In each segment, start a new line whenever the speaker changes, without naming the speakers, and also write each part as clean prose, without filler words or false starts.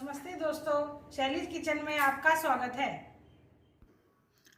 नमस्ते दोस्तों, Shelley's kitchen में आपका स्वागत है।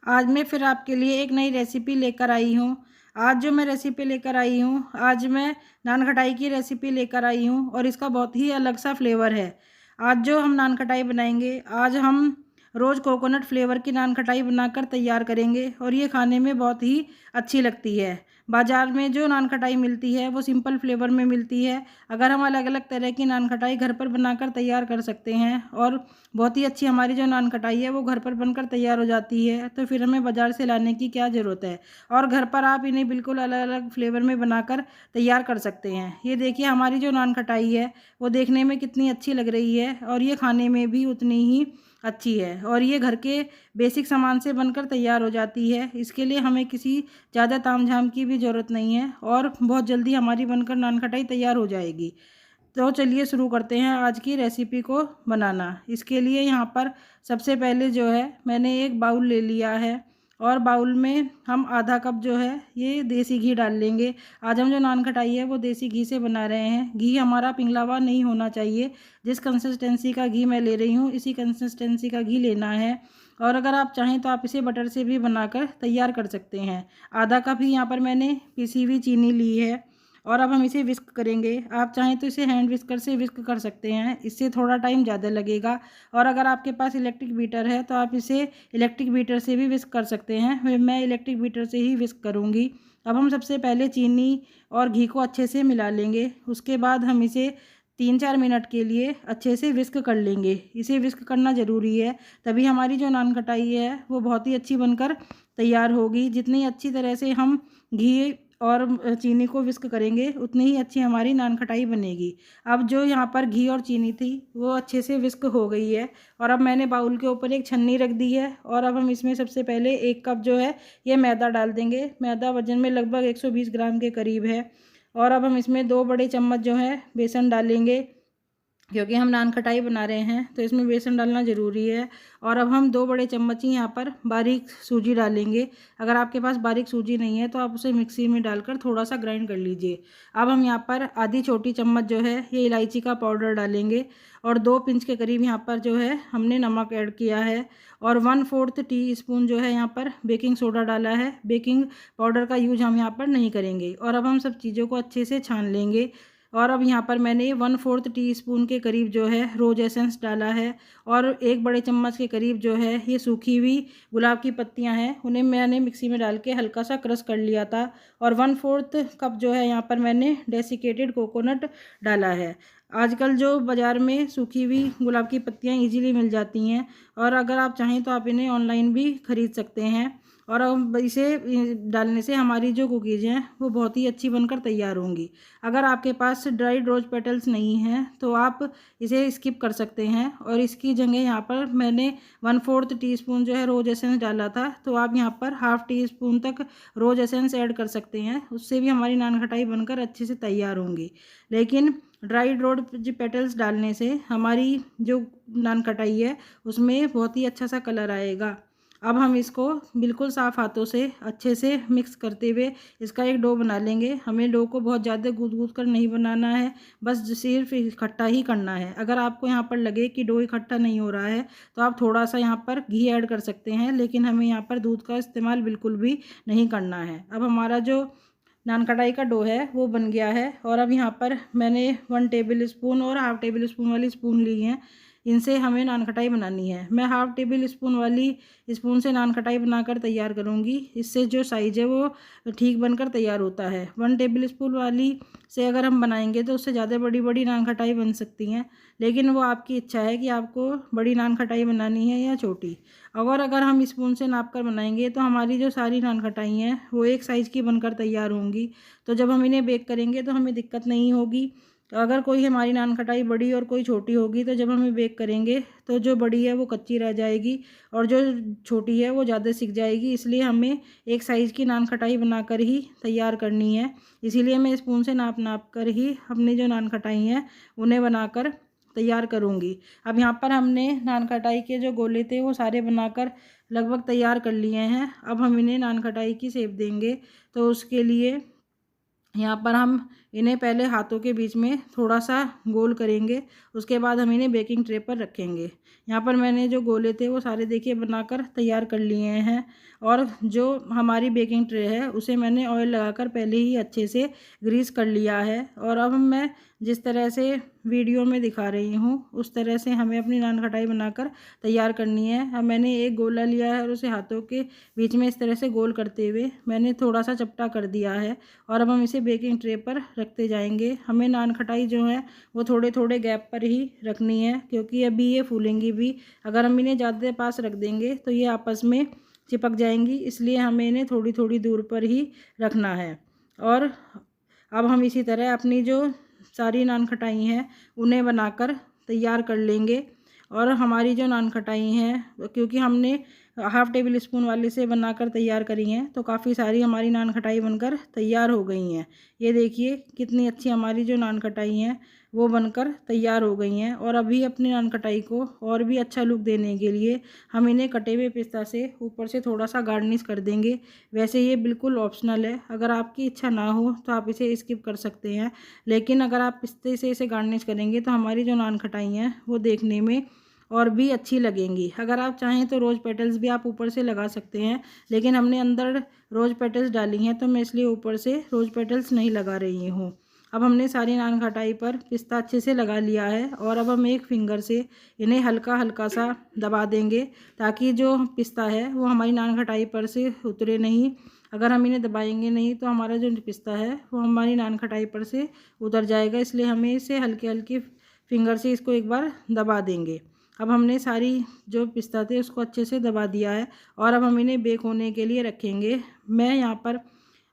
आज मैं फिर आपके लिए एक नई रेसिपी लेकर आई हूँ। आज जो मैं रेसिपी लेकर आई हूँ, आज मैं नान खटाई की रेसिपी लेकर आई हूँ और इसका बहुत ही अलग सा फ्लेवर है। आज जो हम नान खटाई बनाएंगे, आज हम रोज़ कोकोनट फ्लेवर की नान खटाई बनाकर तैयार करेंगे और ये खाने में बहुत ही अच्छी लगती है। बाज़ार में जो नान खटाई मिलती है वो सिंपल फ्लेवर में मिलती है। अगर हम अलग अलग तरह की नान खटाई घर पर बनाकर तैयार कर सकते हैं और बहुत ही अच्छी हमारी जो नान खटाई है वो घर पर बनकर तैयार हो जाती है, तो फिर हमें बाज़ार से लाने की क्या ज़रूरत है। और घर पर आप इन्हें बिल्कुल अलग अलग फ्लेवर में बनाकर तैयार कर सकते हैं। ये देखिए हमारी जो नान खटाई है वो देखने में कितनी अच्छी लग रही है और ये खाने में भी उतनी ही अच्छी है और ये घर के बेसिक सामान से बनकर तैयार हो जाती है। इसके लिए हमें किसी ज़्यादा तामझाम की भी ज़रूरत नहीं है और बहुत जल्दी हमारी बनकर नान खटाई तैयार हो जाएगी। तो चलिए शुरू करते हैं आज की रेसिपी को बनाना। इसके लिए यहाँ पर सबसे पहले जो है मैंने एक बाउल ले लिया है और बाउल में हम आधा कप जो है ये देसी घी डाल लेंगे। आज हम जो नान खटाई है वो देसी घी से बना रहे हैं। घी हमारा पिघला हुआ नहीं होना चाहिए। जिस कंसिस्टेंसी का घी मैं ले रही हूँ इसी कंसिस्टेंसी का घी लेना है। और अगर आप चाहें तो आप इसे बटर से भी बनाकर तैयार कर सकते हैं। आधा कप ही यहाँ पर मैंने पिसी हुई चीनी ली है और अब हम इसे विस्क करेंगे। आप चाहें तो इसे हैंड विस्कर से विस्क कर सकते हैं, इससे थोड़ा टाइम ज़्यादा लगेगा। और अगर आपके पास इलेक्ट्रिक बीटर है तो आप इसे इलेक्ट्रिक बीटर से भी विस्क कर सकते हैं। मैं इलेक्ट्रिक बीटर से ही विस्क करूँगी। अब हम सबसे पहले चीनी और घी को अच्छे से मिला लेंगे। उसके बाद हम इसे 3-4 मिनट के लिए अच्छे से विस्क कर लेंगे। इसे विस्क करना ज़रूरी है, तभी हमारी जो नान खटाई है वो बहुत ही अच्छी बनकर तैयार होगी। जितनी अच्छी तरह से हम घी और चीनी को विस्क करेंगे उतनी ही अच्छी हमारी नान खटाई बनेगी। अब जो यहाँ पर घी और चीनी थी वो अच्छे से विस्क हो गई है और अब मैंने बाउल के ऊपर एक छन्नी रख दी है और अब हम इसमें सबसे पहले 1 कप जो है ये मैदा डाल देंगे। मैदा वजन में लगभग 120 ग्राम के करीब है। और अब हम इसमें 2 बड़े चम्मच जो है बेसन डालेंगे, क्योंकि हम नान खटाई बना रहे हैं तो इसमें बेसन डालना ज़रूरी है। और अब हम 2 बड़े चम्मच ही यहाँ पर बारीक सूजी डालेंगे। अगर आपके पास बारीक सूजी नहीं है तो आप उसे मिक्सी में डालकर थोड़ा सा ग्राइंड कर लीजिए। अब हम यहाँ पर आधी छोटी चम्मच जो है ये इलायची का पाउडर डालेंगे और 2 पिंच के करीब यहाँ पर जो है हमने नमक ऐड किया है और 1/4 टीस्पून जो है यहाँ पर बेकिंग सोडा डाला है। बेकिंग पाउडर का यूज हम यहाँ पर नहीं करेंगे। और अब हम सब चीज़ों को अच्छे से छान लेंगे। और अब यहाँ पर मैंने 1/4 टीस्पून के करीब जो है रोज एसेंस डाला है और 1 बड़े चम्मच के करीब जो है ये सूखी हुई गुलाब की पत्तियाँ हैं, उन्हें मैंने मिक्सी में डाल के हल्का सा क्रश कर लिया था। और 1/4 कप जो है यहाँ पर मैंने डेसिकेटेड कोकोनट डाला है। आजकल जो बाज़ार में सूखी हुई गुलाब की पत्तियाँ इजीली मिल जाती हैं और अगर आप चाहें तो आप इन्हें ऑनलाइन भी ख़रीद सकते हैं। और अब इसे डालने से हमारी जो कुकीज़ हैं वो बहुत ही अच्छी बनकर तैयार होंगी। अगर आपके पास ड्राइड रोज पेटल्स नहीं हैं तो आप इसे स्किप कर सकते हैं और इसकी जगह यहाँ पर मैंने 1/4 टीस्पून जो है रोज एसेंस डाला था, तो आप यहाँ पर ½ टीस्पून तक रोज एसेंस ऐड कर सकते हैं। उससे भी हमारी नान खटाई बनकर अच्छे से तैयार होंगी। लेकिन ड्राइड रोज पेटल्स डालने से हमारी जो नान खटाई है उसमें बहुत ही अच्छा सा कलर आएगा। अब हम इसको बिल्कुल साफ़ हाथों से अच्छे से मिक्स करते हुए इसका एक डो बना लेंगे। हमें डो को बहुत ज़्यादा गूँथ कर नहीं बनाना है, बस सिर्फ इकट्ठा ही करना है। अगर आपको यहाँ पर लगे कि डो इकट्ठा नहीं हो रहा है तो आप थोड़ा सा यहाँ पर घी ऐड कर सकते हैं, लेकिन हमें यहाँ पर दूध का इस्तेमाल बिल्कुल भी नहीं करना है। अब हमारा जो नान कढ़ाई का डो है वो बन गया है और अब यहाँ पर मैंने 1 टेबल स्पून और ½ टेबल स्पून वाली स्पून ली हैं। इनसे हमें नान खटाई बनानी है। मैं ½ टेबल स्पून वाली स्पून से नान खटाई बनाकर तैयार करूँगी। इससे जो साइज़ है वो ठीक बनकर तैयार होता है। 1 टेबल स्पून वाली से अगर हम बनाएंगे तो उससे ज़्यादा बड़ी बड़ी नान खटाई बन सकती हैं, लेकिन वो आपकी इच्छा है कि आपको बड़ी नान खटाई बनानी है या छोटी। और अगर हम स्पून से नाप कर बनाएंगे तो हमारी जो सारी नान खटाई हैं वो एक साइज़ की बनकर तैयार होंगी। तो जब हम इन्हें बेक करेंगे तो हमें दिक्कत नहीं होगी। तो अगर कोई हमारी नान खटाई बड़ी और कोई छोटी होगी तो जब हमें बेक करेंगे तो जो बड़ी है वो कच्ची रह जाएगी और जो छोटी है वो ज़्यादा सिक जाएगी। इसलिए हमें एक साइज़ की नान खटाई बनाकर ही तैयार करनी है। इसीलिए मैं स्पून से नाप नाप कर ही अपनी जो नान खटाई हैं उन्हें बनाकर तैयार करूँगी। अब यहाँ पर हमने नान खटाई के जो गोले थे वो सारे बनाकर लगभग तैयार कर लिए हैं। अब हम इन्हें नान खटाई की शेप देंगे, तो उसके लिए यहाँ पर हम इन्हें पहले हाथों के बीच में थोड़ा सा गोल करेंगे, उसके बाद हम इन्हें बेकिंग ट्रे पर रखेंगे। यहाँ पर मैंने जो गोले थे वो सारे देखिए बनाकर तैयार कर लिए हैं। और जो हमारी बेकिंग ट्रे है उसे मैंने ऑयल लगाकर पहले ही अच्छे से ग्रीस कर लिया है। और अब मैं जिस तरह से वीडियो में दिखा रही हूँ उस तरह से हमें अपनी नान खटाई बनाकर तैयार करनी है। अब मैंने एक गोला लिया है और उसे हाथों के बीच में इस तरह से गोल करते हुए मैंने थोड़ा सा चपटा कर दिया है। और अब हम इसे बेकिंग ट्रे पर रखते जाएंगे। हमें नान खटाई जो है वो थोड़े थोड़े गैप पर ही रखनी है, क्योंकि अभी ये फूलेंगी भी। अगर हम इन्हें ज़्यादा पास रख देंगे तो ये आपस में चिपक जाएंगी, इसलिए हमें इन्हें थोड़ी थोड़ी दूर पर ही रखना है। और अब हम इसी तरह अपनी जो सारी नान खटाई हैं उन्हें बनाकर तैयार कर लेंगे। और हमारी जो नान खटाई हैं, क्योंकि हमने हाफ़ टेबल स्पून वाले से बनाकर तैयार करी हैं, तो काफ़ी सारी हमारी नान खटाई बनकर तैयार हो गई हैं। ये देखिए कितनी अच्छी हमारी जो नान खटाई हैं वो बनकर तैयार हो गई हैं। और अभी अपनी नान खटाई को और भी अच्छा लुक देने के लिए हम इन्हें कटे हुए पिस्ता से ऊपर से थोड़ा सा गार्निश कर देंगे। वैसे ये बिल्कुल ऑप्शनल है, अगर आपकी इच्छा ना हो तो आप इसे स्किप कर सकते हैं, लेकिन अगर आप पिस्ते से इसे गार्निश करेंगे तो हमारी जो नान खटाई हैं वो देखने में और भी अच्छी लगेंगी। अगर आप चाहें तो रोज़ पेटल्स भी आप ऊपर से लगा सकते हैं, लेकिन हमने अंदर रोज़ पेटल्स डाली हैं तो मैं इसलिए ऊपर से रोज़ पेटल्स नहीं लगा रही हूँ। अब हमने सारी नान खटाई पर पिस्ता अच्छे से लगा लिया है। और अब हम एक फिंगर से इन्हें हल्का हल्का सा दबा देंगे, ताकि जो पिस्ता है वो हमारी नान खटाई पर से उतरे नहीं। अगर हम इन्हें दबाएंगे नहीं तो हमारा जो पिस्ता है वो हमारी नान खटाई पर से उतर जाएगा, इसलिए हमें इसे हल्के हल्के फिंगर से इसको एक बार दबा देंगे। अब हमने सारी जो पिस्ता थे उसको अच्छे से दबा दिया है। और अब हम इन्हें बेक होने के लिए रखेंगे। मैं यहाँ पर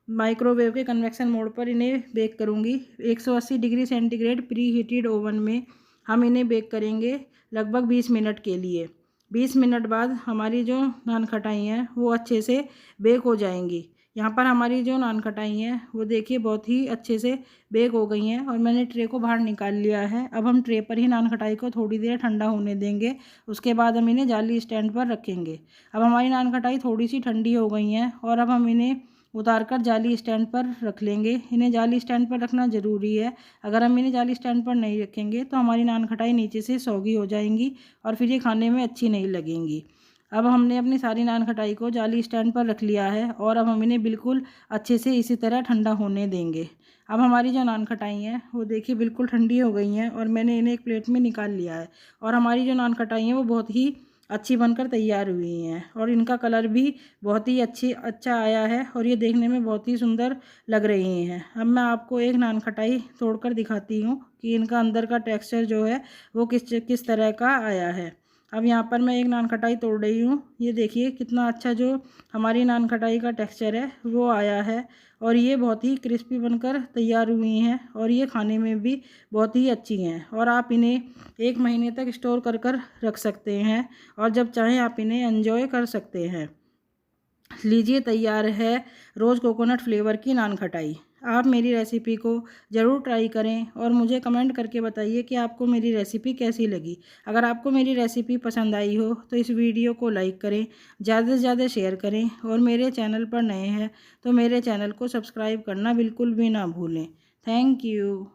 माइक्रोवेव के कन्वेक्शन मोड पर इन्हें बेक करूँगी। 180 degree centigrade pre heated oven में हम इन्हें बेक करेंगे लगभग 20 मिनट के लिए। 20 मिनट बाद हमारी जो नान खटाई हैं वो अच्छे से बेक हो जाएंगी। यहाँ पर हमारी जो नान खटाई हैं वो देखिए बहुत ही अच्छे से बेक हो गई हैं। और मैंने ट्रे को बाहर निकाल लिया है। अब हम ट्रे पर ही नान खटाई को थोड़ी देर ठंडा होने देंगे, उसके बाद हम इन्हें जाली स्टैंड पर रखेंगे। अब हमारी नान खटाई थोड़ी सी ठंडी हो गई हैं और अब हम इन्हें उतार कर जाली स्टैंड पर रख लेंगे। इन्हें जाली स्टैंड पर रखना ज़रूरी है, अगर हम इन्हें जाली स्टैंड पर नहीं रखेंगे तो हमारी नान खटाई नीचे से सौगी हो जाएंगी और फिर ये खाने में अच्छी नहीं लगेंगी। अब हमने अपनी सारी नान खटाई को जाली स्टैंड पर रख लिया है और अब हम इन्हें बिल्कुल अच्छे से इसी तरह ठंडा होने देंगे। अब हमारी जो नान खटाई हैं वो देखिए बिल्कुल ठंडी हो गई हैं और मैंने इन्हें एक प्लेट में निकाल लिया है। और हमारी जो नान खटाई हैं वो बहुत ही अच्छी बनकर तैयार हुई हैं और इनका कलर भी बहुत ही अच्छा आया है और ये देखने में बहुत ही सुंदर लग रही हैं। अब मैं आपको एक नान खटाई तोड़कर दिखाती हूँ कि इनका अंदर का टेक्सचर जो है वो किस तरह का आया है। अब यहाँ पर मैं एक नान खटाई तोड़ रही हूँ। ये देखिए कितना अच्छा जो हमारी नान खटाई का टेक्सचर है वो आया है और ये बहुत ही क्रिस्पी बनकर तैयार हुई हैं और ये खाने में भी बहुत ही अच्छी हैं। और आप इन्हें 1 महीने तक स्टोर कर रख सकते हैं और जब चाहें आप इन्हें एंजॉय कर सकते हैं। लीजिए तैयार है रोज़ कोकोनट फ्लेवर की नान खटाई। आप मेरी रेसिपी को ज़रूर ट्राई करें और मुझे कमेंट करके बताइए कि आपको मेरी रेसिपी कैसी लगी। अगर आपको मेरी रेसिपी पसंद आई हो तो इस वीडियो को लाइक करें, ज़्यादा से ज़्यादा शेयर करें और मेरे चैनल पर नए हैं तो मेरे चैनल को सब्सक्राइब करना बिल्कुल भी ना भूलें। Thank you.